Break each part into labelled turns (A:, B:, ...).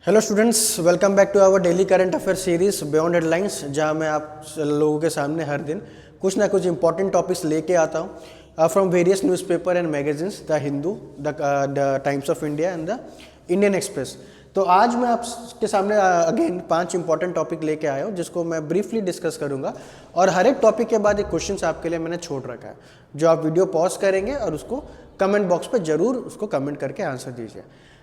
A: Hello students, welcome back to our daily current affair series beyond headlines, जहां मैं आप लोगों के सामने हर दिन कुछ ना कुछ इंपॉर्टेंट टॉपिक्स लेके आता हूं from various newspaper and magazines, the Hindu, the times of India and the Indian express. तो आज मैं आपके सामने अगेन 5 इंपॉर्टेंट टॉपिक लेके आया हूँ, जिसको मैं ब्रीफली डिस्कस करूंगा। और हर एक टॉपिक के बाद एक क्वेश्चन आपके लिए मैंने छोड़ रखा है, जो आप वीडियो पॉज करेंगे और उसको कमेंट बॉक्स पे जरूर उसको कमेंट करके आंसर दीजिए।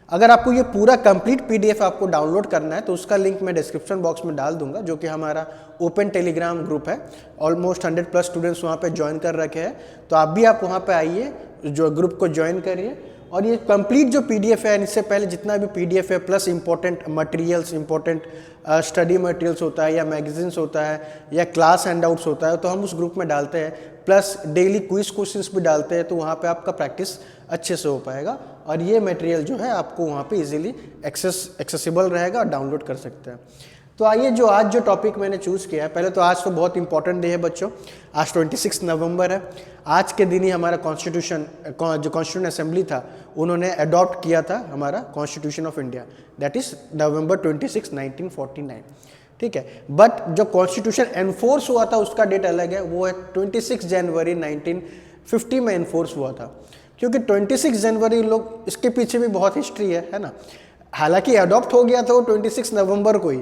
A: अगर आपको ये पूरा कंप्लीट पीडीएफ आपको डाउनलोड करना है तो उसका लिंक मैं डिस्क्रिप्शन बॉक्स में डाल दूंगा, जो कि हमारा ओपन टेलीग्राम ग्रुप है। ऑलमोस्ट 100+ स्टूडेंट्स वहाँ पे ज्वाइन कर रखे हैं, तो आप भी आप वहाँ पे आइए, जो ग्रुप को ज्वाइन करिए। और ये कंप्लीट जो पीडीएफ है, इससे पहले जितना भी पीडीएफ है plus important materials, important study materials होता है या मैगजीन्स होता है या क्लास हैंडआउट्स होता है, तो हम उस ग्रुप में डालते हैं। प्लस डेली क्विज क्वेश्चंस भी डालते हैं, तो वहाँ पे आपका प्रैक्टिस अच्छे से हो पाएगा और ये मटेरियल जो है आपको वहाँ पे इजीली एक्सेसिबल रहेगा और डाउनलोड कर सकते हैं। तो आइए, जो आज जो टॉपिक मैंने चूज़ किया है, पहले तो आज तो बहुत इंपॉर्टेंट डे है बच्चों। आज 26 नवंबर है। आज के दिन ही हमारा कॉन्स्टिट्यूशन, जो कॉन्स्टिट्यूशन असेंबली था, उन्होंने अडॉप्ट किया था हमारा constitution of India, that is नवंबर 26, 1949। ठीक है, बट जो कॉन्स्टिट्यूशन एनफोर्स हुआ था उसका डेट अलग है, वो है 26 जनवरी 1950 में एनफोर्स हुआ था। क्योंकि 26 जनवरी लोग, इसके पीछे भी बहुत हिस्ट्री है ना। हालांकि अडॉप्ट हो गया था वो 26 नवंबर को ही,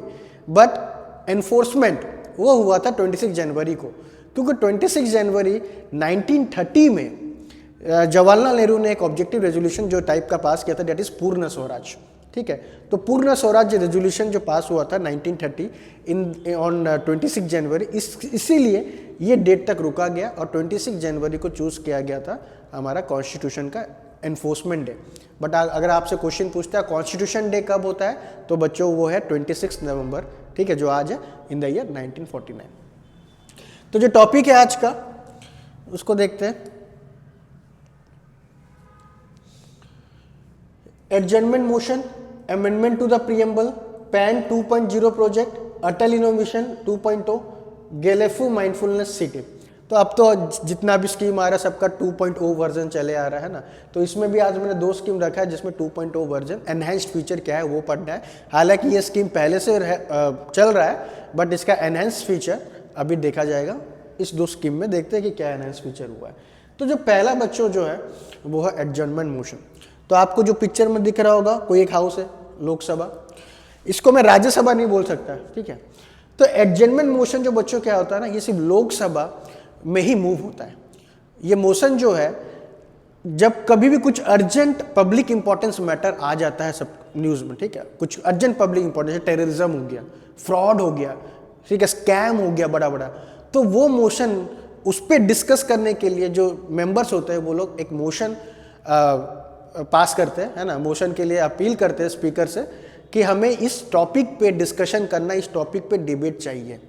A: बट एनफोर्समेंट वो हुआ था 26 जनवरी को। क्योंकि 26 जनवरी 1930 में जवाहरलाल नेहरू ने एक ऑब्जेक्टिव रेजोल्यूशन जो टाइप का पास किया था, दैट इज पूर्ण स्वराज। ठीक है, तो पूर्ण स्वराज रेजोल्यूशन जो पास हुआ था 1930 ऑन 26 जनवरी, इसीलिए ये डेट तक रुका गया और 26 जनवरी को चूज किया गया था हमारा कॉन्स्टिट्यूशन का एनफोर्समेंट डे। बट अगर आपसे क्वेश्चन पूछता है कॉन्स्टिट्यूशन डे कब होता है, तो बच्चों वो है 26 नवंबर, ठीक है, जो आज है इन द ईयर 1949। तो जो टॉपिक है आज का, उसको देखते हैं। Adjournment motion, amendment to the preamble, PAN 2.0 project, Atal innovation 2.0, Gelephu mindfulness city. तो अब तो जितना भी स्कीम आ रहा है सबका 2.0 वर्जन चले आ रहा है ना। तो इसमें भी आज मैंने 2 स्कीम रखा है, जिसमें 2.0 वर्जन एनहेंस्ड फीचर क्या है वो पढ़ना है। हालांकि ये स्कीम पहले से चल रहा है, बट इसका एनहेंस्ड फीचर अभी देखा जाएगा। इस 2 स्कीम में देखते हैं कि क्या एनहेंस्ड फीचर हुआ है। तो जो पहला बच्चों जो है वो है एडजर्नमेंट मोशन। तो आपको जो पिक्चर में दिख रहा होगा, कोई एक हाउस है, लोकसभा। इसको मैं राज्यसभा नहीं बोल सकता, ठीक है। तो एडजर्नमेंट मोशन जो बच्चों क्या होता है ना, ये सिर्फ लोकसभा में ही मूव होता है। ये मोशन जो है, जब कभी भी कुछ अर्जेंट पब्लिक इंपॉर्टेंस मैटर आ जाता है सब न्यूज़ में, ठीक है, कुछ अर्जेंट पब्लिक इंपॉर्टेंस, टेररिज्म हो गया, फ्रॉड हो गया, ठीक है, स्कैम हो गया बड़ा बड़ा, तो वो मोशन उस पर डिस्कस करने के लिए जो मेंबर्स होते हैं वो लोग एक मोशन पास करते हैं, है ना। मोशन के लिए अपील करते हैं स्पीकर से कि हमें इस टॉपिक पे डिस्कशन करना, इस टॉपिक पे डिबेट चाहिए।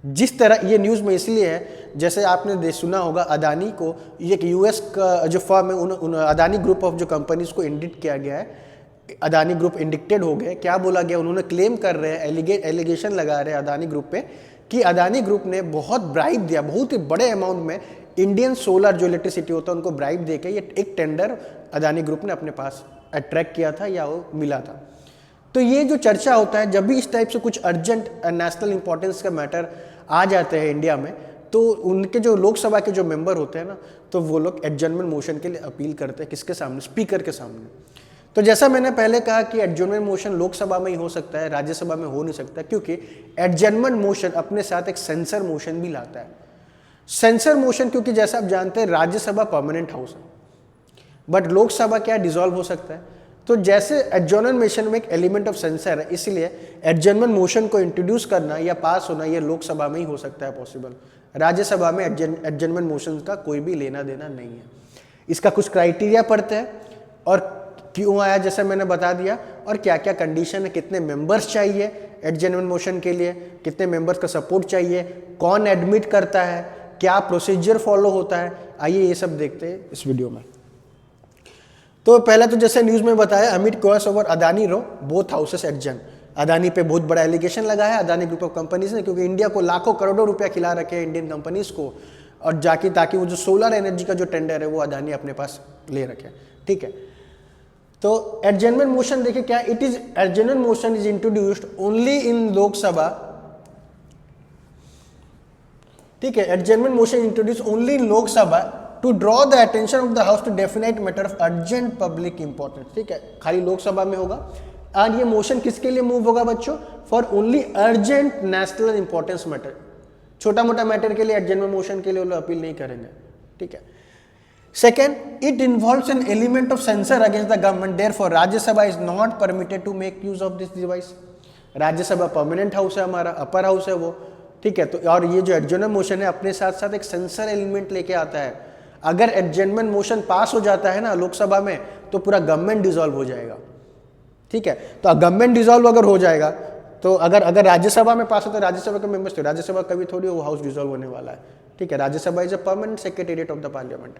A: जिस तरह ये न्यूज़ में इसलिए है, जैसे आपने सुना होगा अदानी को, एक यूएस का जो फर्म है, अदानी ग्रुप ऑफ जो कंपनीज को इंडिक्ट किया गया है, अदानी ग्रुप इंडिक्टेड हो गए। क्या बोला गया, उन्होंने क्लेम कर रहे हैं, एलिगेशन लगा रहे हैं अदानी ग्रुप पे कि अदानी ग्रुप ने बहुत ब्राइब दिया, बहुत ही बड़े अमाउंट में इंडियन सोलर जो इलेक्ट्रिसिटी होता है उनको ब्राइब देके ये एक टेंडर अदानी ग्रुप ने अपने पास अट्रैक्ट किया था या वो मिला था। तो ये जो चर्चा होता है, जब भी इस टाइप से कुछ अर्जेंट नेशनल इंपॉर्टेंस का मैटर आ जाते हैं इंडिया में, तो उनके जो लोकसभा के जो मेंबर होते हैं ना, तो वो लोग एडजर्नमेंट मोशन के लिए अपील करते हैं। किसके सामने? स्पीकर के सामने। तो जैसा मैंने पहले कहा कि एडजर्नमेंट मोशन लोकसभा में ही हो सकता है, राज्यसभा में हो नहीं सकता, क्योंकि एडजर्नमेंट मोशन अपने साथ एक सेंसर मोशन भी लाता है। सेंसर मोशन, क्योंकि जैसा आप जानते हैं राज्यसभा परमानेंट हाउस है, बट लोकसभा क्या डिसॉल्व हो सकता है। तो जैसे एडजर्नमेंट मोशन में एक एलिमेंट ऑफ सेंसर है, इसलिए एडजर्नमेंट मोशन को इंट्रोड्यूस करना या पास होना ये लोकसभा में ही हो सकता है पॉसिबल। राज्यसभा में एडजर्नमेंट मोशन का कोई भी लेना देना नहीं है। इसका कुछ क्राइटेरिया पड़ते हैं और क्यों आया, जैसे मैंने बता दिया, और क्या क्या कंडीशन है, कितने मेंबर्स चाहिए एडजर्नमेंट मोशन के लिए, कितने मेंबर्स का सपोर्ट चाहिए, कौन एडमिट करता है, क्या प्रोसीजर फॉलो होता है। आइए ये सब देखते हैं इस वीडियो में। तो पहले तो जैसे न्यूज़ में बताया, अमिट क्वेस ओवर अदानी रो बोथ हाउसेस एडजर्न। अदानी पे बहुत बड़ा एलिगेशन लगा है अदानी ग्रुप ऑफ कंपनीज ने, क्योंकि इंडिया को लाखों करोड़ों रुपया खिला रखे हैं इंडियन कंपनीज को, और ताकि वो जो सोलर एनर्जी का जो टेंडर है वो अदानी अपने पास ले रखे, ठीक है। तो एडजर्नमेंट मोशन देखिए क्या, it is adjournment motion is introduced only in Lok Sabha, ठीक है, adjournment motion introduce only in Lok Sabha to draw the attention of the house to definite matter of urgent public importance, ठीक है, खाली लोकसभा में होगा। और ये मोशन किसके लिए मूव होगा बच्चों, for only urgent national importance matter, छोटा मोटा मैटर के लिए एडजर्नमेंट मोशन के लिए वो लोग अपील नहीं करेंगे, ठीक है। Second, it involves an element of censure against the government, therefore Rajya Sabha is not permitted to make use of this device. Rajya Sabha permanent house है हमारा, अपर हाउस है वो, ठीक है। तो और ये जो एडजर्नमेंट मोशन है अपने साथ साथ एक सेंसर एलिमेंट लेके आता है। अगर एडजर्नमेंट मोशन पास हो जाता है ना लोकसभा में तो पूरा गवर्नमेंट डिसॉल्व हो जाएगा, ठीक है। तो गवर्नमेंट डिसॉल्व अगर हो जाएगा तो अगर राज्यसभा में पास होता है, राज्यसभा के मेंबर्स, तो राज्यसभा कभी थोड़ी वो हाउस डिसॉल्व होने वाला है, ठीक है। Rajya Sabha is a permanent secretariat of the parliament.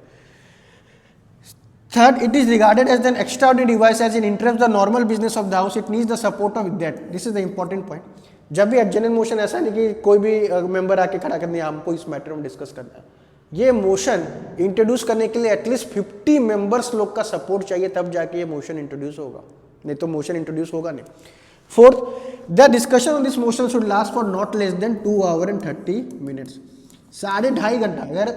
A: Third, it is regarded as an extraordinary device as it interrupts the normal business of the house. It needs the support of that. This is the important point. जब भी adjournment motion ऐसा नहीं कि कोई भी member आके खड़ा कर दिया हमको इस मैटर में डिस्कस करना है, ये मोशन इंट्रोड्यूस करने के लिए एटलीस्ट 50 मेंबर्स लोग का सपोर्ट चाहिए, तब जाके ये मोशन इंट्रोड्यूस होगा, नहीं तो मोशन इंट्रोड्यूस होगा नहीं। Fourth, the discussion on this motion should last for not less than 2 hours and 30 minutes, 2.5 घंटा। अगर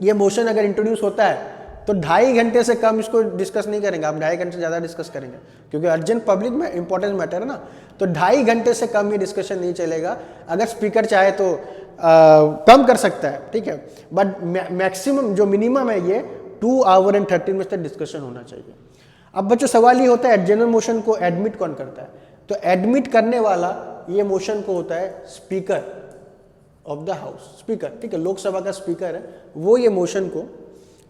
A: ये मोशन अगर इंट्रोड्यूस होता है तो 2.5 घंटे से कम इसको डिस्कस नहीं करेंगे, आप 2.5 घंटे से ज़्यादा डिस्कस करेंगे क्योंकि अर्जेंट पब्लिक में इंपॉर्टेंस मैटर है ना, तो 2.5 घंटे से कम ये डिस्कशन नहीं चलेगा। अगर स्पीकर चाहे तो कम कर सकता है, ठीक है, बट मैक्सिमम जो मिनिमम है ये 2 hours and 30 minutes तक डिस्कशन होना चाहिए। अब बच्चों सवाल ये होता है एडजर्नमेंट मोशन को एडमिट कौन करता है, तो एडमिट करने वाला ये मोशन को होता है speaker of the house, speaker, ठीक है, लोकसभा का स्पीकर है वो ये मोशन को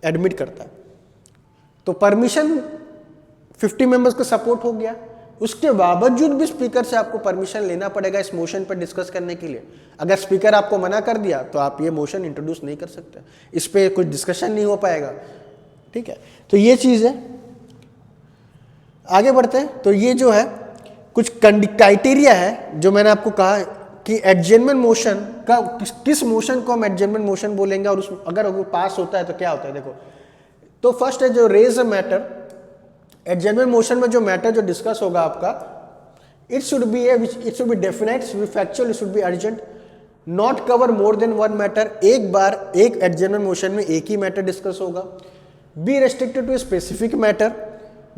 A: एडमिट करता है। तो परमिशन 50 मेंबर्स को सपोर्ट हो गया, उसके बावजूद भी स्पीकर से आपको परमिशन लेना पड़ेगा इस मोशन पर डिस्कस करने के लिए। अगर स्पीकर आपको मना कर दिया तो आप ये मोशन इंट्रोड्यूस नहीं कर सकते, इस पे कुछ डिस्कशन नहीं हो पाएगा, ठीक है। तो ये चीज़ है, आगे बढ़ते हैं। तो ये जो है कुछ क्राइटेरिया है जो मैंने आपको कहा कि एडजर्नमेंट मोशन का किस मोशन को हम एडजर्नमेंट मोशन बोलेंगे और उस अगर वो पास होता है तो क्या होता है। देखो, तो फर्स्ट है जो raise a matter, adjournment motion में जो मैटर जो डिस्कस होगा आपका, it should be definite, factual, it should be urgent, not cover more than one matter, एक बार एक एडजर्नमेंट मोशन में एक ही मैटर डिस्कस होगा, be restricted to a specific matter,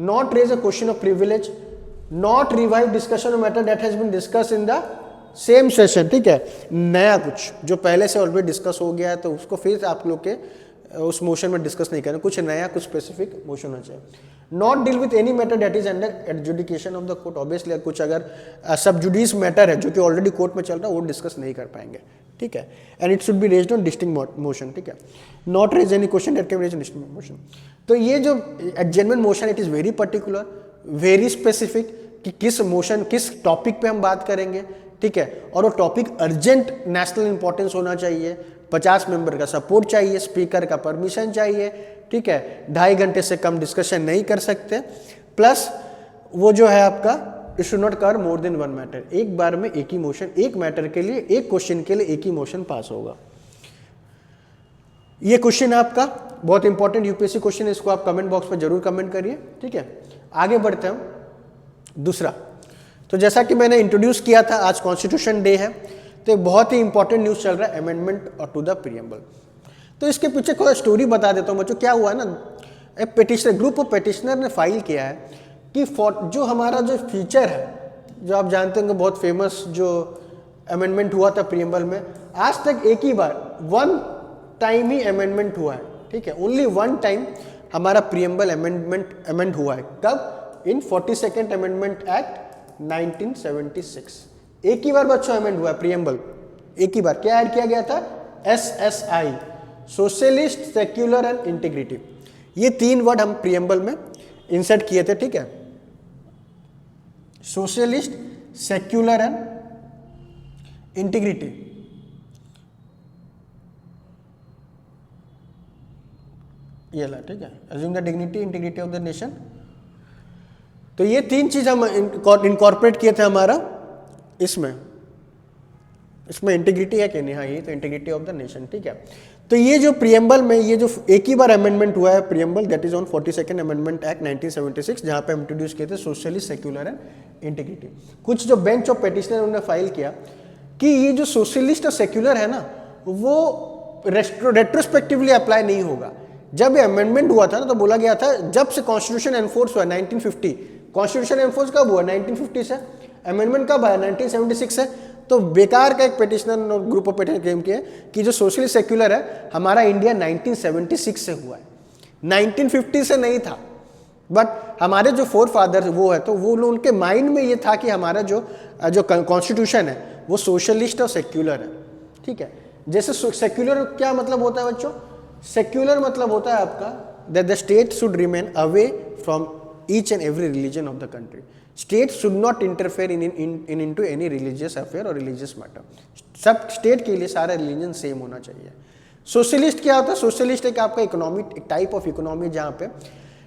A: not raise a question of privilege, not revive discussion of matter that has been discuss in the same session, ठीक है, नया कुछ जो पहले से ऑलरेडी डिस्कस हो गया है तो उसको फिर आप लोग के उस मोशन में डिस्कस नहीं करें, कुछ नया कुछ स्पेसिफिक मोशन होना चाहिए। Not deal with any matter that is under adjudication of the court, obviously कुछ अगर सब जुडिस मैटर है जो कि ऑलरेडी कोर्ट में चल रहा है वो डिस्कस नहीं कर पाएंगे, ठीक है। And it should be raised on distinct motion, ठीक है, not raise any question that can be raised on distinct motion. तो ये जो adjournment motion it is very particular, very specific कि किस मोशन किस टॉपिक पे हम बात करेंगे, ठीक है, और वो टॉपिक अर्जेंट नेशनल इंपॉर्टेंस होना चाहिए, 50 मेंबर का सपोर्ट चाहिए, स्पीकर का परमिशन चाहिए, ठीक है, 2.5 घंटे से कम डिस्कशन नहीं कर सकते, प्लस वो जो है आपका it should not cover more than one matter, एक बार में एक ही मोशन, एक मैटर के लिए एक क्वेश्चन के लिए एक ही मोशन पास होगा। ये क्वेश्चन आपका बहुत इंपॉर्टेंट यूपीएससी क्वेश्चन है, इसको आप कमेंट बॉक्स पर जरूर कमेंट करिए, ठीक है। आगे बढ़ते हैं दूसरा। तो जैसा कि मैंने इंट्रोड्यूस किया था आज कॉन्स्टिट्यूशन डे है, तो एक बहुत ही इंपॉर्टेंट न्यूज़ चल रहा है अमेंडमेंट टू द प्रीएम्बल। तो इसके पीछे कोई स्टोरी बता देता हूँ बच्चों। क्या हुआ ना, एक पेटिशनर ग्रुप ऑफ पेटिशनर ने फाइल किया है कि जो हमारा जो फीचर है, जो आप जानते होंगे बहुत फेमस जो अमेंडमेंट हुआ था प्रीएम्बल में, आज तक एक ही बार वन टाइम ही अमेंडमेंट हुआ है, ठीक है, ओनली वन टाइम हमारा प्रीएम्बल अमेंड हुआ है। कब? इन 42nd अमेंडमेंट एक्ट 1976। एक ही बार बच्चों अमेंड हुआ है प्रीएम्बल, एक ही बार। क्या ऐड किया गया था? SSI, socialist, secular and integrity. ये 3 वर्ड हम प्रीएम्बल में इंसर्ट किए थे, ठीक है, सोशलिस्ट, सेक्युलर एंड इंटीग्रिटी। ये ला, ठीक है, assume the dignity integrity of the nation. तो ये 3 चीज हम इनकॉर्पोरेट किए थे हमारा इसमें इंटीग्रिटी है कि नहीं? हाँ, ये तो इंटीग्रिटी ऑफ द नेशन, ठीक है। तो ये जो प्रियम्बल में ये जो एक ही बार अमेंडमेंट हुआ है preamble, that is on 42nd amendment act 1976, जहां पे हम इंट्रोड्यूस किए थे सोशलिस्ट, सेक्युलर एंड इंटीग्रिटी। कुछ जो बेंच ऑफ पेटिशनर उन्होंने फाइल किया कि ये जो सोशलिस्ट और सेक्युलर है ना, वो रेट्रोस्पेक्टिवली अप्लाई नहीं होगा। जब ये अमेंडमेंट हुआ था ना, तो बोला गया था जब से कॉन्स्टिट्यूशन एनफोर्स हुआ 1950, कॉन्स्टिट्यूशन एनफोर्स कब हुआ 1950 से, अमेंडमेंट कब आया 1976 से। तो बेकार का एक petitioner group of petitioner claim किया कि जो सोशलिस्ट सेक्युलर है हमारा इंडिया 1976 से हुआ है, 1950 से नहीं था। बट हमारे जो फोर फादर वो है, तो वो लोग उनके माइंड में ये था कि हमारा जो कॉन्स्टिट्यूशन है वो सोशलिस्ट और सेक्युलर है। ठीक है, जैसे सेक्युलर क्या मतलब होता है बच्चों, सेक्युलर मतलब होता है आपका that the state should remain away from each and every religion of the country. State should not interfere in into any religious affair और रिलीजियस मैटर। सब स्टेट के लिए सारा रिलीजन सेम होना चाहिए। सोशलिस्ट क्या होता है, सोशलिस्ट एक आपका इकोनॉमी, एक टाइप ऑफ इकोनॉमी जहाँ पे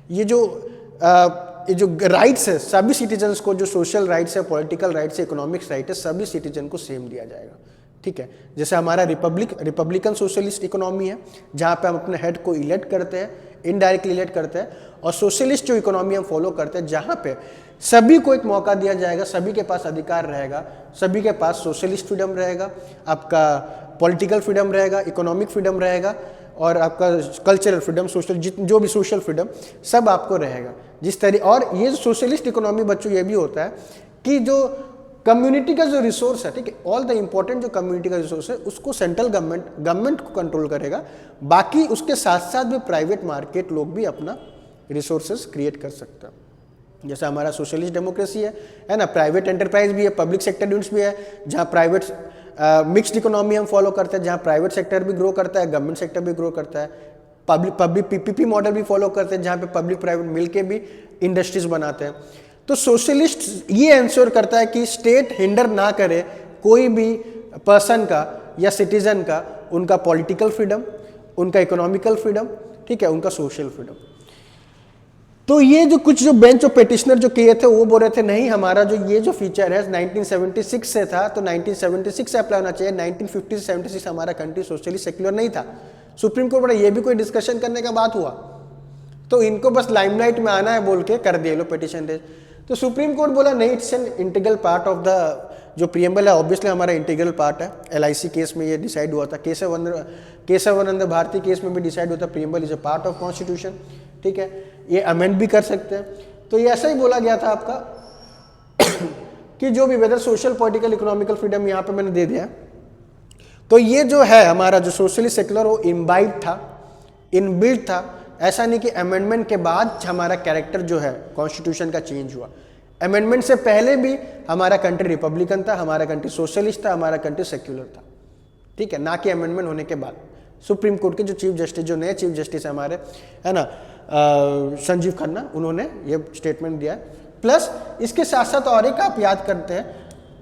A: ये जो राइट्स है सभी सिटीजन्स को, जो सोशल राइट्स है, पॉलिटिकल राइट्स है, इकोनॉमिक्स राइट है, सभी सिटीजन को सेम दिया जाएगा। ठीक है, जैसे हमारा रिपब्लिकन सोशलिस्ट इकोनॉमी है जहाँ पे हम अपने हेड को इलेक्ट करते हैं, इनडायरेक्टली इलेक्ट करते हैं, और सोशलिस्ट जो इकोनॉमी हम फॉलो करते हैं जहाँ पे सभी को एक मौका दिया जाएगा, सभी के पास अधिकार रहेगा, सभी के पास सोशलिस्ट फ्रीडम रहेगा, आपका पॉलिटिकल फ्रीडम रहेगा, इकोनॉमिक फ्रीडम रहेगा, और आपका कल्चरल फ्रीडम, सोशल जो भी सोशल फ्रीडम सब आपको रहेगा जिस तरह। और ये सोशलिस्ट इकोनॉमी बच्चों ये भी होता है कि जो कम्युनिटी का जो रिसोर्स है, ठीक है, ऑल द इंपॉर्टेंट जो कम्युनिटी का रिसोर्स है उसको सेंट्रल गवर्नमेंट को कंट्रोल करेगा, बाकी उसके साथ साथ भी प्राइवेट मार्केट लोग भी अपना रिसोर्सेज क्रिएट कर सकते हैं। जैसे हमारा सोशलिस्ट डेमोक्रेसी है ना, प्राइवेट एंटरप्राइज भी है, पब्लिक सेक्टर यूनिट्स भी है, जहाँ प्राइवेट मिक्स्ड इकोनॉमी हम फॉलो करते हैं, जहाँ प्राइवेट सेक्टर भी ग्रो करता है, गवर्नमेंट सेक्टर भी ग्रो करता है, पब्लिक पीपीपी मॉडल भी फॉलो करते हैं, जहाँ पे पब्लिक प्राइवेट मिलके भी इंडस्ट्रीज बनाते हैं। तो सोशलिस्ट ये इंश्योर करता है कि स्टेट हिंडर ना करे कोई भी पर्सन का या सिटीजन का, उनका पॉलिटिकल फ्रीडम, उनका इकोनॉमिकल फ्रीडम, ठीक है, उनका सोशल फ्रीडम। तो ये जो कुछ जो बेंच ऑफ पेटिशनर जो किए थे वो बोल रहे थे नहीं, हमारा जो ये जो फीचर है 1976 से था तो 1976 से अप्लाई होना चाहिए, 1950 से 76 हमारा कंट्री सोशली सेक्युलर नहीं था। सुप्रीम कोर्ट में ये भी कोई डिस्कशन करने का बात हुआ, तो इनको बस लाइमलाइट में आना है बोल के कर दिए लोग पेटिशन रेज। तो सुप्रीम कोर्ट बोला नहीं, it's an integral part of the जो प्रियम्बल है, ऑब्वियसली हमारा इंटीग्रल पार्ट है। LIC केस में ये डिसाइड हुआ था, केशवानंद भारती केस में भी डिसाइड हुआ था, preamble is a part of constitution. ठीक है, ये अमेंड भी कर सकते हैं। तो ये ऐसा ही बोला गया था आपका कि जो भी whether social, political, economical freedom यहाँ पे मैंने दे दिया। तो ये जो है हमारा जो सोशली सेक्युलर वो इम्बाइब था, इनबिल्ट था। ऐसा नहीं कि अमेंडमेंट के बाद हमारा कैरेक्टर जो है कॉन्स्टिट्यूशन का चेंज हुआ। अमेंडमेंट से पहले भी हमारा कंट्री रिपब्लिकन था, हमारा कंट्री सोशलिस्ट था, हमारा कंट्री सेक्युलर था। ठीक है, ना कि अमेंडमेंट होने के बाद। सुप्रीम कोर्ट के जो चीफ जस्टिस, जो नए चीफ जस्टिस है हमारे, है ना, संजीव खन्ना, उन्होंने ये स्टेटमेंट दिया है। प्लस इसके साथ साथ और एक आप याद करते हैं,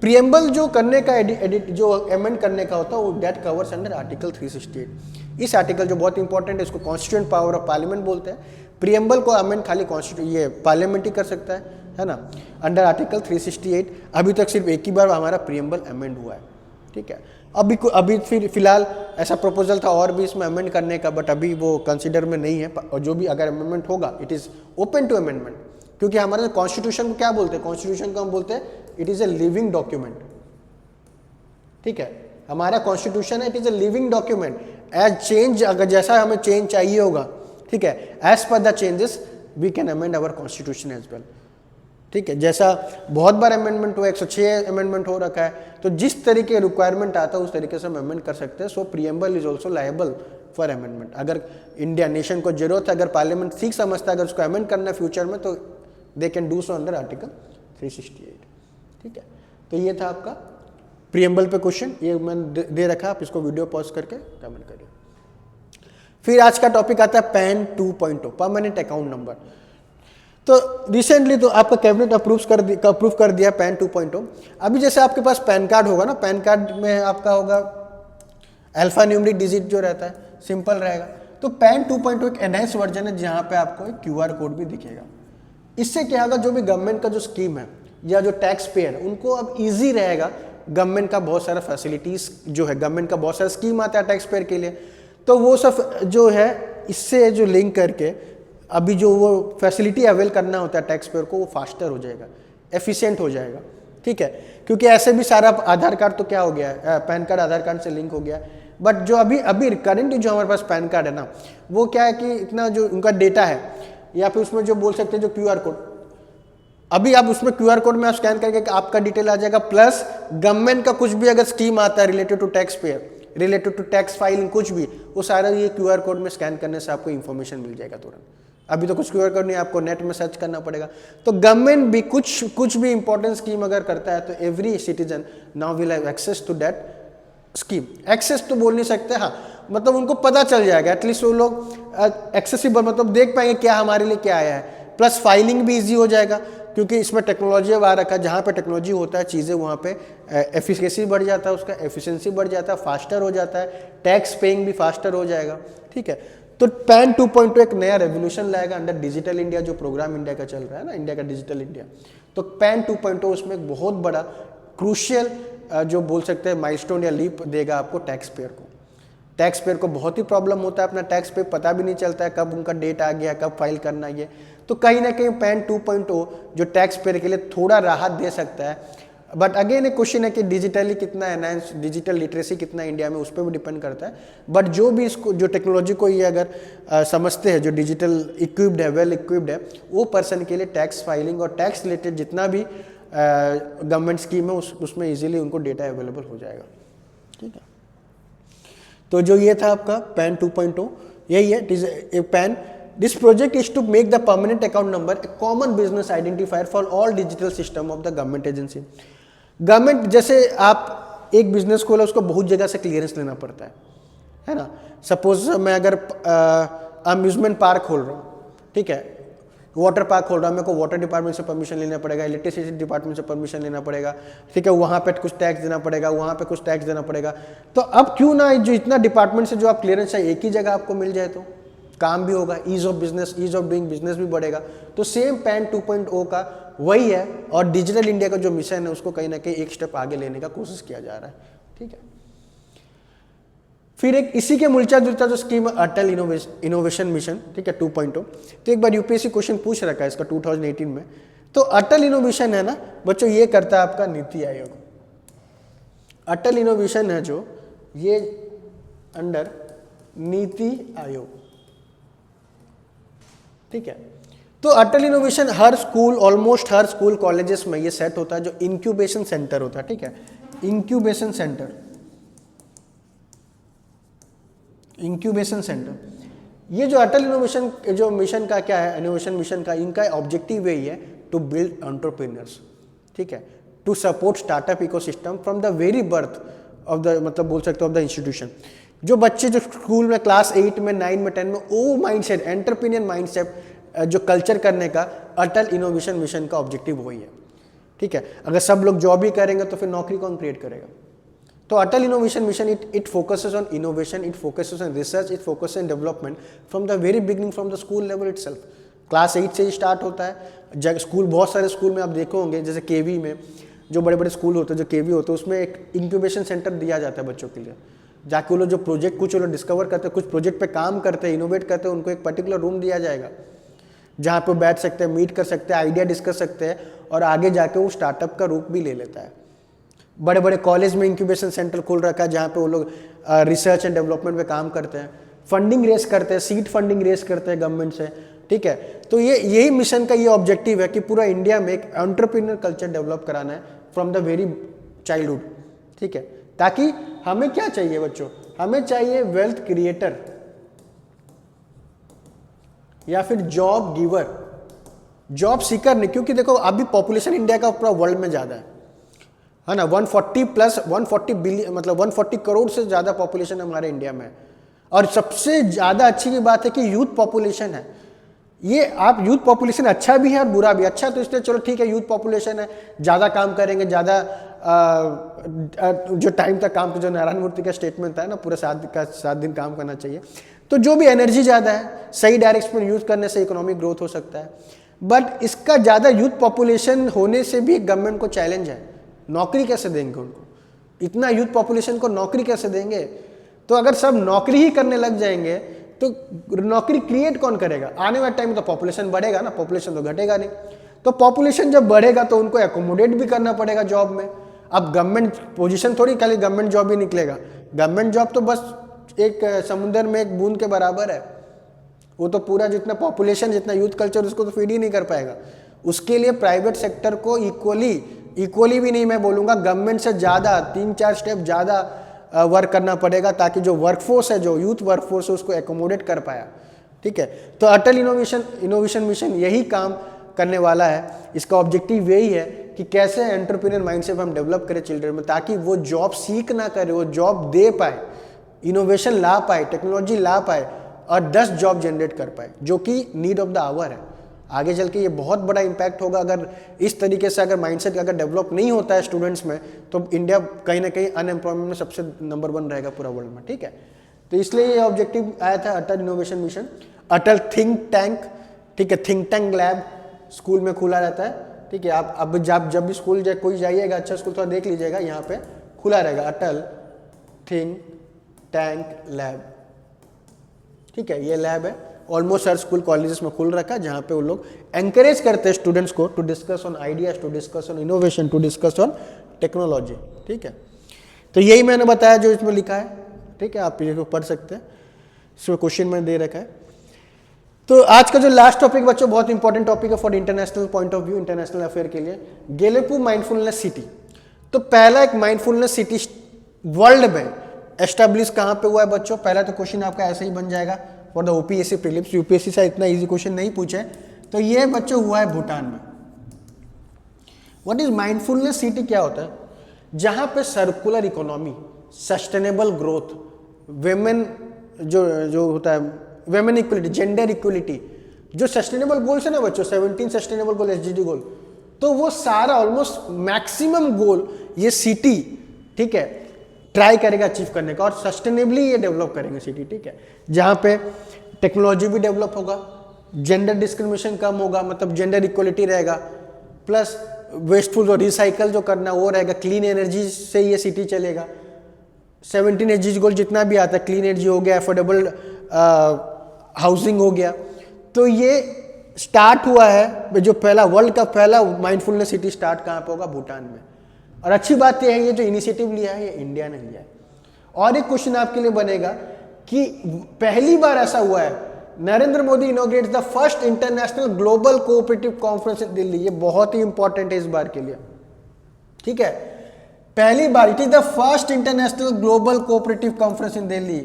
A: प्रियम्बल जो करने का एडिट जो अमेंड करने का होता है वो दैट कवर्स अंडर आर्टिकल 368। इस आर्टिकल जो बहुत इंपॉर्टेंट है, इसको कॉन्स्टिट्यूएंट पावर ऑफ पार्लियामेंट बोलते हैं। प्रियम्बल को अमेंड खाली ये पार्लियामेंट ही कर सकता है ना, अंडर आर्टिकल 368। अभी तक सिर्फ एक ही बार हमारा प्रियम्बल अमेंड हुआ है। ठीक है, अभी फिर फिलहाल ऐसा प्रपोजल था और भी इसमें अमेंड करने का, बट अभी वो कंसिडर में नहीं है। और जो भी अगर अमेंडमेंट होगा it is open to amendment, क्योंकि हमारे कॉन्स्टिट्यूशन को क्या बोलते हैं, कॉन्स्टिट्यूशन को हम बोलते हैं it is a living document. ठीक है, हमारा कॉन्स्टिट्यूशन है, it is a living document. As change, अगर जैसा हमें चेंज चाहिए होगा, ठीक है, as per the changes we can amend our constitution as well. ठीक है, जैसा बहुत बार अमेंडमेंट हुआ, 106 अमेंडमेंट हो रखा है, तो जिस तरीके रिक्वायरमेंट आता है उस तरीके से हम अमेंड कर सकते हैं। So preamble is also liable for amendment. अगर इंडिया नेशन को जरूरत है, अगर पार्लियामेंट ठीक समझता है अगर उसको अमेंड करना है फ्यूचर में, तो they can do so under article 368। ठीक है, तो ये था आपका प्रियम्बल पे क्वेश्चन, ये मैंने दे रखा, आप इसको वीडियो पॉज करके कमेंट करिए। फिर आज का टॉपिक आता है पैन 2.0, परमानेंट अकाउंट नंबर। तो रिसेंटली तो आपका कैबिनेट अप्रूव कर दिया पैन 2.0। अभी जैसे आपके पास पैन कार्ड होगा ना, पैन कार्ड में आपका होगा अल्फा न्यूमेरिक डिजिट जो रहता है, सिंपल रहेगा। तो पैन 2.0 एक एनहांस वर्जन है जहाँ पे आपको एक QR कोड भी दिखेगा। इससे क्या होगा, जो भी गवर्नमेंट का जो स्कीम है या जो टैक्स पेयर है उनको अब ईजी रहेगा। गवर्नमेंट का बहुत सारा फैसिलिटीज जो है, गवर्नमेंट का बहुत सारा स्कीम आता है टैक्स पेयर के लिए, तो वो सब जो है इससे जो लिंक करके अभी जो वो फैसिलिटी अवेल करना होता है टैक्स पेयर को, वो फास्टर हो जाएगा, एफिशिएंट हो जाएगा, ठीक है। क्योंकि ऐसे भी सारा आधार कार्ड तो क्या हो गया है, पैन कार्ड आधार कार्ड से लिंक हो गया, बट जो अभी करेंटली जो हमारे पास पैन कार्ड है ना, वो क्या है कि इतना जो उनका डेटा है, या फिर उसमें जो बोल सकते हैं जो QR कोड, अभी आप उसमें QR कोड में आप स्कैन करके आपका डिटेल आ जाएगा, प्लस गवर्नमेंट का कुछ भी अगर स्कीम आता है related to tax payer, related to tax filing, कुछ भी, वो सारा ये QR कोड में स्कैन करने से आपको इन्फॉर्मेशन मिल जाएगा तुरंत। अभी तो कुछ QR कोड नहीं, आपको नेट में सर्च करना पड़ेगा। तो गवर्नमेंट भी कुछ भी इंपॉर्टेंट स्कीम अगर करता है तो every citizen now will have access to that scheme. Access तो बोल नहीं सकते, हाँ मतलब उनको पता चल जाएगा, एटलीस्ट वो लोग एक्सेसिबल मतलब देख पाएंगे क्या हमारे लिए क्या आया है। प्लस फाइलिंग भी ईजी हो जाएगा, क्योंकि इसमें टेक्नोलॉजी आ रखा है, जहाँ पे टेक्नोलॉजी होता है चीज़ें वहाँ पे एफिशिएंसी बढ़ जाता है, उसका एफिशिएंसी बढ़ जाता है, फास्टर हो जाता है, टैक्स पेइंग भी फास्टर हो जाएगा, ठीक है। तो पैन 2.2 एक नया रेवोल्यूशन लाएगा अंडर डिजिटल इंडिया, जो प्रोग्राम इंडिया का चल रहा है ना, इंडिया का डिजिटल इंडिया। तो पैन 2.0 उसमें एक बहुत बड़ा क्रूशियल जो बोल सकते हैं माइलस्टोन या लीप देगा आपको टैक्स पेयर को। टैक्स पेयर को बहुत ही प्रॉब्लम होता है, अपना टैक्स पे पता भी नहीं चलता है कब उनका डेट आ गया, कब फाइल करना है। तो कहीं ना कहीं पैन 2.0 जो टैक्स पेयर के लिए थोड़ा राहत दे सकता है। बट अगेन एक क्वेश्चन है कि डिजिटली कितना एनहांस, डिजिटल लिटरेसी कितना इंडिया में, उस पर भी डिपेंड करता है। बट जो भी इसको जो टेक्नोलॉजी को ये अगर समझते हैं, जो डिजिटल इक्विप्ड है, वेल इक्विप्ड है, वो पर्सन के लिए टैक्स फाइलिंग और टैक्स रिलेटेड जितना भी गवर्नमेंट स्कीम है उसमें इजीली उनको डेटा अवेलेबल हो जाएगा, ठीक है। तो जो ये था आपका पैन 2.0, यही है PAN. This project is to make the permanent account number a common business identifier for all digital system of the government agency. Government जैसे आप एक बिजनेस खोला, उसको बहुत जगह से क्लियरेंस लेना पड़ता है ना। सपोज मैं अगर अम्यूजमेंट पार्क खोल रहा हूँ, ठीक है, वाटर पार्क खोल रहा हूँ, मेरे को वाटर डिपार्टमेंट से परमिशन लेना पड़ेगा, इलेक्ट्रिसिटी डिपार्टमेंट से परमिशन लेना पड़ेगा, ठीक है, वहाँ पे कुछ टैक्स देना पड़ेगा, वहाँ पे कुछ टैक्स देना पड़ेगा। तो अब क्यों ना जो इतना डिपार्टमेंट से जो आप क्लियरेंस है एक ही जगह आपको मिल जाए, तो काम भी होगा, ease of business, ease of doing business भी बढ़ेगा। तो सेम पैन 2.0 का वही है, और डिजिटल इंडिया का जो मिशन है उसको कहीं ना कहीं एक स्टेप आगे लेने का कोशिश किया जा रहा है, ठीक है। फिर एक इसी के मिलता जुलता जो स्कीम अटल इनोवेशन मिशन, ठीक है, 2.0। तो एक बार यूपीएससी क्वेश्चन पूछ रखा है इसका 2018 में। तो अटल इनोवेशन है ना बच्चों, ये करता है आपका नीति आयोग। अटल इनोवेशन है जो ये अंडर नीति आयोग, ठीक है। तो अटल इनोवेशन हर स्कूल, ऑलमोस्ट हर स्कूल कॉलेजेस में ये सेट होता है, जो इंक्यूबेशन सेंटर होता है, ठीक है, इंक्यूबेशन सेंटर। इंक्यूबेशन सेंटर ये जो अटल इनोवेशन जो मिशन का क्या है, इनोवेशन मिशन का, इनका ऑब्जेक्टिव यही है टू बिल्ड एंटरप्रेन्योर्स, ठीक है, to support startup ecosystem from the very birth of the, मतलब बोल सकते हो ऑफ द इंस्टीट्यूशन। जो बच्चे जो स्कूल में क्लास 8 में 9 में 10 में वो माइंडसेट, एंटरप्रेन्योर माइंडसेट जो कल्चर करने का अटल इनोवेशन मिशन का ऑब्जेक्टिव वही है, ठीक है। अगर सब लोग जॉब ही करेंगे तो फिर नौकरी कौन क्रिएट करेगा। तो Atal innovation mission it focuses on innovation, it focuses on research, it focuses on development from the very beginning, from the school level itself. Class 8 से ही स्टार्ट होता है। स्कूल बहुत सारे स्कूल में आप देखो होंगे, जैसे केवी में जो बड़े बड़े स्कूल होते हैं, जो केवी होते हैं, उसमें एक इंक्यूबेशन सेंटर दिया जाता है बच्चों के लिए, जाके वो लोग जो प्रोजेक्ट कुछ लोग डिस्कवर करते हैं, कुछ प्रोजेक्ट पे काम करते हैं, इनोवेट करते हैं, उनको एक पर्टिकुलर रूम दिया जाएगा जहाँ पे बैठ सकते हैं, मीट कर सकते हैं, आइडिया डिस्कस सकते हैं, और आगे जाके वो स्टार्टअप का रूप भी ले लेता है। बड़े बड़े कॉलेज में इंक्यूबेशन सेंटर खोल रखा है, जहाँ पे वो लोग रिसर्च एंड डेवलपमेंट पे काम करते हैं, फंडिंग रेस करते हैं, सीड फंडिंग रेस करते हैं गवर्नमेंट से, ठीक है। तो यही मिशन का ये ऑब्जेक्टिव है कि पूरा इंडिया में एक एंटरप्रेन्योर कल्चर डेवलप कराना है फ्रॉम द वेरी चाइल्डहुड, ठीक है। ताकि हमें क्या चाहिए बच्चों, हमें चाहिए वेल्थ क्रिएटर या फिर जॉब गिवर, जॉब सीकर नहीं। क्योंकि देखो अभी पॉपुलेशन इंडिया का पूरा वर्ल्ड में ज़्यादा है ना, 140 बिलियन, मतलब 140 करोड़ से ज़्यादा पॉपुलेशन हमारे इंडिया में है। और सबसे ज़्यादा अच्छी की बात है कि यूथ पॉपुलेशन है। ये आप यूथ पॉपुलेशन अच्छा भी है और बुरा भी। अच्छा तो इसलिए चलो ठीक है, यूथ पॉपुलेशन है, ज़्यादा काम करेंगे, ज़्यादा जो टाइम तक काम, जो नारायण मूर्ति का स्टेटमेंट था ना, पूरा 7 दिन काम करना चाहिए। तो जो भी एनर्जी ज़्यादा है, सही डायरेक्शन में यूज़ करने से इकोनॉमिक ग्रोथ हो सकता है। बट इसका ज़्यादा यूथ पॉपुलेशन होने से भी गवर्नमेंट को चैलेंज है, नौकरी कैसे देंगे उनको, इतना यूथ पॉपुलेशन को नौकरी कैसे देंगे। तो अगर सब नौकरी ही करने लग जाएंगे तो नौकरी क्रिएट कौन करेगा? आने वाले टाइम में तो पॉपुलेशन बढ़ेगा ना, पॉपुलेशन तो घटेगा नहीं। तो पॉपुलेशन जब बढ़ेगा तो उनको एकोमोडेट भी करना पड़ेगा जॉब में। अब गवर्नमेंट पोजीशन थोड़ी खाली गवर्नमेंट जॉब ही निकलेगा, गवर्नमेंट जॉब तो बस एक समुद्र में एक बूंद के बराबर है, वो तो पूरा जितना पॉपुलेशन जितना यूथ कल्चर उसको तो फीड ही नहीं कर पाएगा। उसके लिए प्राइवेट सेक्टर को इक्वली भी नहीं मैं बोलूँगा, गवर्नमेंट से ज़्यादा 3-4 स्टेप ज़्यादा वर्क करना पड़ेगा ताकि जो वर्कफोर्स है, जो यूथ वर्कफोर्स है उसको एकोमोडेट कर पाया। ठीक है, तो अटल इनोवेशन मिशन यही काम करने वाला है। इसका ऑब्जेक्टिव यही है कि कैसे एंटरप्रेन्योर माइंडसेट हम डेवलप करें चिल्ड्रन में, ताकि वो जॉब सीख ना करे, वो जॉब दे पाए, इनोवेशन ला पाए, टेक्नोलॉजी ला पाए और 10 जॉब जनरेट कर पाए, जो कि नीड ऑफ द आवर है। आगे चल के ये बहुत बड़ा इम्पैक्ट होगा। अगर इस तरीके से अगर माइंडसेट अगर डेवलप नहीं होता है स्टूडेंट्स में, तो इंडिया कहीं ना कहीं अनएम्प्लॉयमेंट में सबसे नंबर 1 रहेगा पूरा वर्ल्ड में। ठीक है, तो इसलिए ये ऑब्जेक्टिव आया था अटल इनोवेशन मिशन। अटल थिंक टैंक, ठीक है, थिंक टैंक लैब स्कूल में खुला रहता है। ठीक है, आप अब जब भी स्कूल कोई जाइएगा, अच्छा स्कूल थोड़ा देख लीजिएगा, यहाँ पे खुला रहेगा अटल थिंक टैंक लैब। ठीक है, ये लैब है, ऑलमोस्ट हर स्कूल कॉलेजेस में खुल रखा है, जहाँ पे वो लोग एंकरेज करते हैं स्टूडेंट्स को to discuss on ideas, to discuss on innovation, to discuss on technology. ठीक है, तो यही मैंने बताया जो इसमें लिखा है। ठीक है, आप ये पढ़ सकते हैं, इसमें क्वेश्चन मैंने दे रखा है। तो आज का जो लास्ट टॉपिक बच्चों बहुत इंपॉर्टेंट टॉपिक है for international point of view, international affair के लिए, गेलेपू माइंडफुलनेस सिटी। तो पहला एक माइंडफुलनेस सिटी वर्ल्ड में एस्टेब्लिश कहाँ पे हुआ है बच्चों? पहला तो क्वेश्चन आपका ऐसे ही बन जाएगा for the OPSC prelims, UPSC से इतना इजी क्वेश्चन नहीं पूछे। तो ये बच्चों हुआ है भूटान में। What is mindfulness city? क्या होता है? जहाँ पे circular economy, sustainable growth, women जो होता है, वेमेन इक्वलिटी, जेंडर इक्वलिटी, जो सस्टेनेबल गोल्स है ना बच्चों, 17 सस्टेनेबल गोल, एसडीजी गोल, तो वो सारा ऑलमोस्ट मैक्सिमम गोल ये सिटी, ठीक है, ट्राई करेगा अचीव करने का, और सस्टेनेबली ये डेवलप करेंगे सिटी। ठीक है, जहाँ पे टेक्नोलॉजी भी डेवलप होगा, जेंडर डिस्क्रिमिनेशन कम होगा, मतलब जेंडर इक्वलिटी रहेगा, प्लस वेस्टफुल और रिसाइकल जो करना वो रहेगा, क्लीन एनर्जी से ये सिटी चलेगा। 17 एसडीजी गोल जितना भी आता है, क्लीन एनर्जी हो गया, अफोर्डेबल हाउसिंग हो गया। तो ये स्टार्ट हुआ है, जो पहला वर्ल्ड का पहला माइंडफुलनेस सिटी स्टार्ट कहाँ पे होगा? भूटान में। और अच्छी बात यह है ये जो इनिशिएटिव लिया है ये इंडिया ने लिया है। और एक क्वेश्चन आपके लिए बनेगा कि पहली बार ऐसा हुआ है, Narendra Modi inaugurates the first international global cooperative conference in Delhi. ये बहुत ही इंपॉर्टेंट है इस बार के लिए। ठीक है, पहली बार, it is the first international global cooperative conference in Delhi.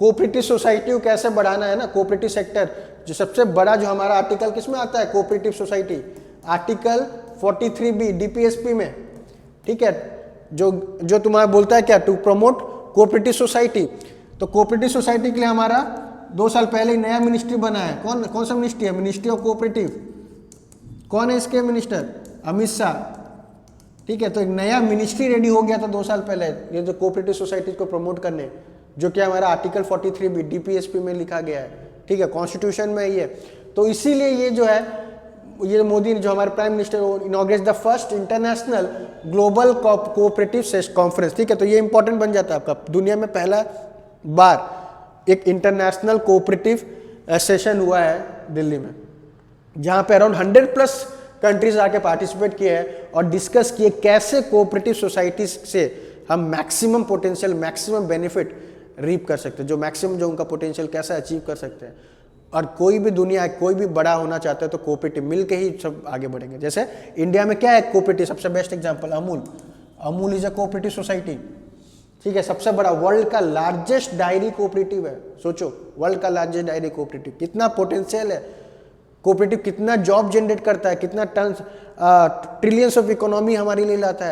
A: Cooperative society को कैसे बढ़ाना है ना, कोऑपरेटिव सेक्टर, जो सबसे बड़ा जो हमारा आर्टिकल किसमें आता है? Cooperative society, article 43B DPSP में। ठीक है, जो तुम्हारा बोलता है क्या? To promote cooperative society. तो कोऑपरेटिव सोसाइटी के लिए हमारा 2 साल पहले ही नया मिनिस्ट्री बना है। कौन सा मिनिस्ट्री है? Ministry of cooperative. कौन है इसके मिनिस्टर? अमित शाह। ठीक है, तो एक नया मिनिस्ट्री रेडी हो गया था 2 साल पहले, ये जो कोऑपरेटिव सोसाइटीज को प्रमोट करने, जो कि हमारा आर्टिकल 43B डीपीएसपी में लिखा गया है। ठीक है, कॉन्स्टिट्यूशन में ये, तो इसीलिए ये जो है, ये मोदी जो हमारे prime minister inaugurates the first international global cooperative conference. ठीक है, तो ये इंपॉर्टेंट बन जाता है आपका, दुनिया में पहला बार एक इंटरनेशनल कोऑपरेटिव सेशन हुआ है दिल्ली में, जहाँ पे अराउंड 100+ कंट्रीज आके पार्टिसिपेट किए हैं और डिस्कस किए कैसे कोऑपरेटिव सोसाइटीज से हम maximum potential, maximum benefit reap कर सकते हैं, जो मैक्सिमम जो उनका पोटेंशियल कैसे अचीव कर सकते हैं। और कोई भी दुनिया, कोई भी बड़ा होना चाहता है तो कोऑपरेटिव मिल के ही सब आगे बढ़ेंगे। जैसे इंडिया में क्या है कोऑपरेटिव, सबसे best example Amul is a cooperative society. ठीक है, सबसे बड़ा वर्ल्ड का लार्जेस्ट डायरी कोऑपरेटिव है। सोचो, वर्ल्ड का लार्जेस्ट डायरी कोऑपरेटिव, कितना पोटेंशियल है कोऑपरेटिव, कितना जॉब जनरेट करता है, कितना टन ट्रिलियंस ऑफ इकोनॉमी हमारे लिए लाता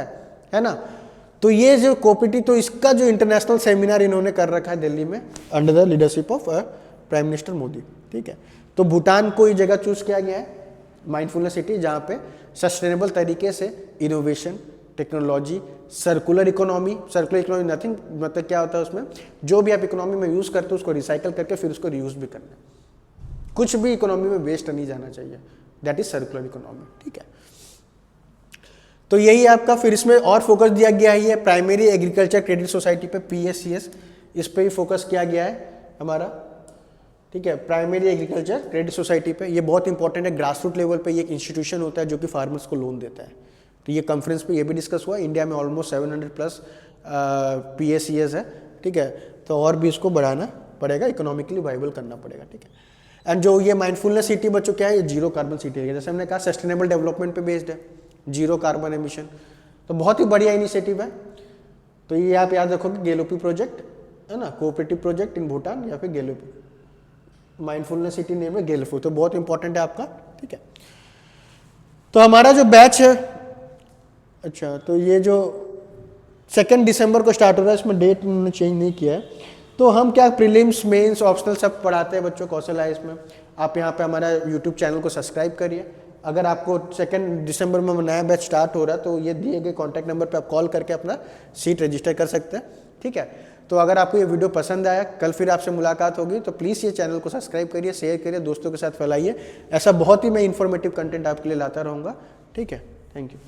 A: है ना। तो ये जो कोऑपरेटिव, तो इसका जो इंटरनेशनल सेमिनार इन्होंने कर रखा है दिल्ली में under the leadership of prime minister Modi. ठीक है, तो भूटान को ये जगह चूज किया गया है माइंडफुलनेस सिटी, जहाँ पे सस्टेनेबल तरीके से innovation, technology, circular economy nothing, मतलब क्या होता है उसमें, जो भी आप इकोनॉमी में यूज करते हो उसको रिसाइकल करके फिर उसको रीयूज भी करना है। कुछ भी इकोनॉमी में वेस्ट नहीं जाना चाहिए, दैट इज सर्कुलर इकोनॉमी। ठीक है, तो यही आपका, फिर इसमें और फोकस दिया गया है प्राइमरी एग्रीकल्चर क्रेडिट सोसाइटी पे, PSCS। इस पे भी फोकस किया गया है हमारा, ठीक है। प्राइमरी एग्रीकल्चर क्रेडिट सोसाइटी पे, ये बहुत इंपॉर्टेंट है। ग्रास रूट लेवल पे ये एक इंस्टीट्यूशन होता है जो कि फार्मर्स को लोन देता है। तो ये कॉन्फ्रेंस पे ये भी डिस्कस हुआ। इंडिया में ऑलमोस्ट 700 प्लस PACS है, ठीक है। तो और भी इसको बढ़ाना पड़ेगा, इकोनॉमिकली वाइबल करना पड़ेगा, ठीक है। एंड जो ये माइंडफुलनेस सिटी बच्चों क्या है, ये जीरो कार्बन सिटी है, जैसे हमने कहा सस्टेनेबल डेवलपमेंट पे बेस्ड है, जीरो कार्बन एमिशन। तो बहुत ही बढ़िया इनिशिएटिव है। तो ये आप याद रखोगे, गेलोपी प्रोजेक्ट है ना, कोऑपरेटिव प्रोजेक्ट इन भूटान, या फिर गेलोपी, माइंडफुलनेस सिटी नेम है गेलफू। तो बहुत इंपॉर्टेंट है आपका, ठीक है। तो हमारा जो बैच है, अच्छा, तो ये जो 2 दिसंबर को स्टार्ट हो रहा है, इसमें डेट उन्होंने चेंज नहीं किया है। तो हम क्या प्रीलिम्स, मेंस, ऑप्शनल सब पढ़ाते हैं बच्चों, कौशल है इसमें। आप यहाँ पे हमारा यूट्यूब चैनल को सब्सक्राइब करिए। अगर आपको 2 दिसंबर में नया बैच स्टार्ट हो रहा है तो ये दिए गए कॉन्टैक्ट नंबर पे आप कॉल करके अपना सीट रजिस्टर कर सकते हैं, ठीक है। तो अगर आपको ये वीडियो पसंद आया, कल फिर आपसे मुलाकात होगी, तो प्लीज़ ये चैनल को सब्सक्राइब करिए, शेयर करिए, दोस्तों के साथ फैलाइए। ऐसा बहुत ही मैं इन्फॉर्मेटिव कंटेंट आपके लिए लाता रहूँगा, ठीक है। Thank you.